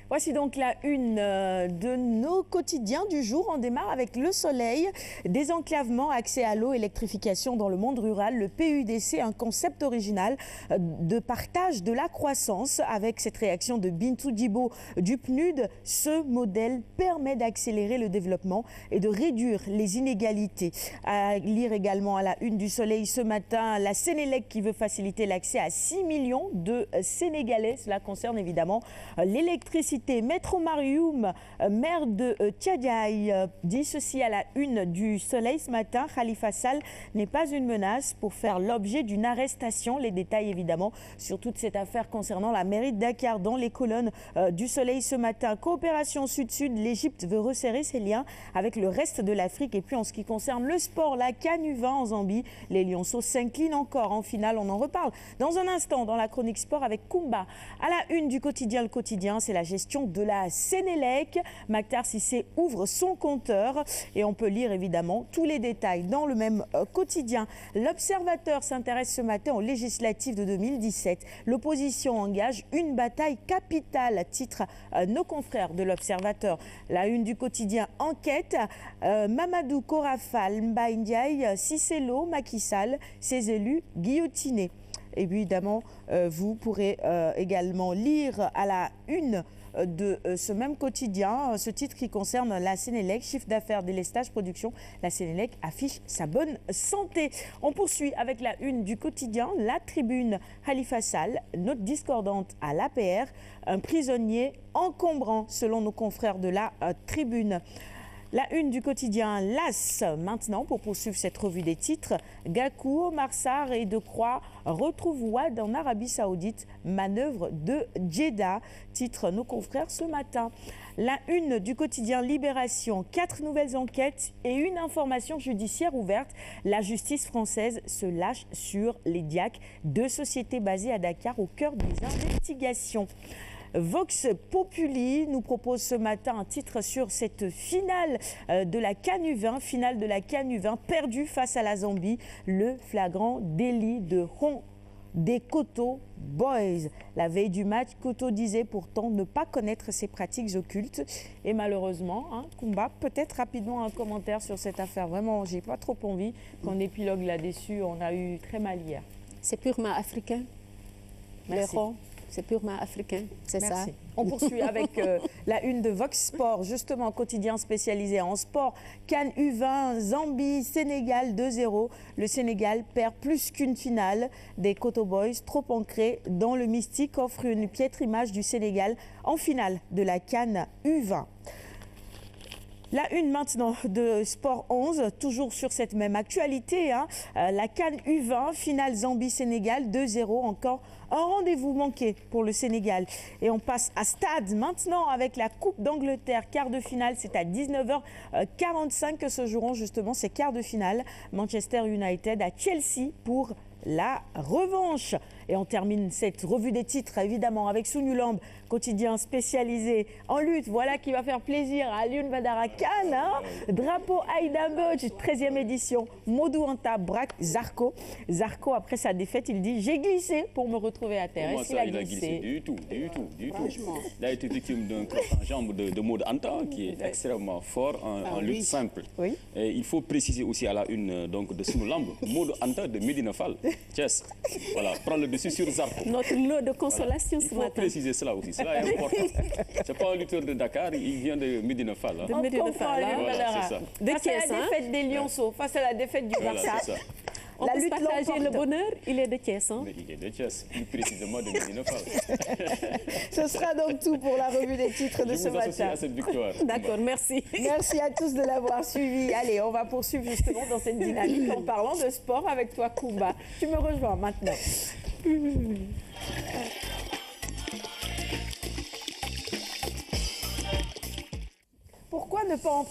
Voici donc la une de nos quotidiens du jour. On démarre avec le soleil, désenclavement, accès à l'eau, électrification dans le monde rural. Le PUDC, un concept original de partage de la croissance. Avec cette réaction de Bintou Djibo du PNUD, ce modèle permet d'accélérer le développement et de réduire les inégalités. À lire également à la une du soleil ce matin, la Sénélec qui veut faciliter l'accès à 6 millions de Sénégalais. Cela concerne évidemment l'électricité. Maître Marioum, maire de Tchadjaï, dit ceci à la une du soleil ce matin. Khalifa Sall n'est pas une menace pour faire l'objet d'une arrestation. Les détails évidemment sur toute cette affaire concernant la mairie de Dakar dans les colonnes du soleil ce matin. Coopération Sud-Sud, l'Égypte veut resserrer ses liens avec le reste de l'Afrique. Et puis en ce qui concerne le sport, la CAN U20 en Zambie, les Lionceaux s'inclinent encore en finale. On en reparle dans un instant dans la chronique sport avec Kumba. À la une du quotidien, le quotidien, c'est la gestion de la Sénélec. Mactar Cissé ouvre son compteur et on peut lire évidemment tous les détails dans le même quotidien. L'Observateur s'intéresse ce matin aux législatives de 2017. L'opposition engage une bataille capitale, titre nos confrères de l'Observateur. La une du quotidien Enquête, Mamadou Korafal, Mba Ndiaye, Cissé Lo, Macky Sall, ses élus guillotinés. Évidemment, vous pourrez également lire à la une de ce même quotidien, ce titre qui concerne la Sénélec, chiffre d'affaires, délestage, production. La Sénélec affiche sa bonne santé. On poursuit avec la une du quotidien, la Tribune. Khalifa Sall, note discordante à l'APR, un prisonnier encombrant selon nos confrères de la Tribune. La une du quotidien LAS, maintenant, pour poursuivre cette revue des titres. Gakou, Omar Sarr et Decroix retrouvent Wade en Arabie Saoudite, manœuvre de Jeddah, titre nos confrères ce matin. La une du quotidien Libération, 4 nouvelles enquêtes et une information judiciaire ouverte. La justice française se lâche sur les diacs, 2 sociétés basées à Dakar au cœur des investigations. Vox Populi nous propose ce matin un titre sur cette finale de la CAN U20, finale de la CAN U20 perdue face à la Zambie, le flagrant délit de Hong des Koto Boys. La veille du match, Koto disait pourtant ne pas connaître ses pratiques occultes. Et malheureusement, Kumba, peut-être rapidement un commentaire sur cette affaire. Vraiment, j'ai pas trop envie qu'on épilogue là-dessus. On a eu très mal hier. C'est purement africain. Merci. C'est purement africain, c'est ça. On poursuit avec la une de Vox Sport, justement quotidien spécialisé en sport. CAN U20, Zambie, Sénégal 2-0. Le Sénégal perd plus qu'une finale. Des Koto Boys, trop ancrés dans le mystique, offrent une piètre image du Sénégal en finale de la CAN U20. La une maintenant de Sport 11, toujours sur cette même actualité. La CAN U20, finale Zambie-Sénégal 2-0, encore un rendez-vous manqué pour le Sénégal. Et on passe à stade maintenant avec la Coupe d'Angleterre, quart de finale. C'est à 19h45 que se joueront justement ces quarts de finale. Manchester United à Chelsea pour la revanche. Et on termine cette revue des titres évidemment avec Sounulambe, quotidien spécialisé en lutte. Voilà qui va faire plaisir à Alioune Badara Khan. Drapeau Aïda Mbodj, 13e édition. Modou Anta Brak Zarko. Zarko, après sa défaite, il dit « J'ai glissé pour me retrouver à terre ». Est-ce qu'il a glissé? Du tout. Il a été victime d'un croc en jambe de Modou Anta qui est extrêmement fort en lutte simple. Oui. Et il faut préciser aussi à la une donc, de Sounulambe, Modou Anta de Medina Fall. Thiès. Voilà, prends le dessus sur Zarko. Notre lot de consolation ce ce matin. Il faut préciser cela aussi, cela est important. Ce n'est pas un lutteur de Dakar, il vient de Medina Fall. De Medina Fall, voilà, c'est ça. Face à la défaite des Lionceaux, face à la défaite du Barça. Voilà, on peut partager le bonheur, il est de Thiès. Mais il est de Thiès, plus précisément de Medina Fall. Ce sera donc tout pour la revue des titres de ce matin. Je vous associe à cette victoire. D'accord, merci. Merci à tous de l'avoir suivi. Allez, on va poursuivre justement dans cette dynamique en parlant de sport avec toi, Kumba. Tu me rejoins maintenant. Pourquoi ne pas en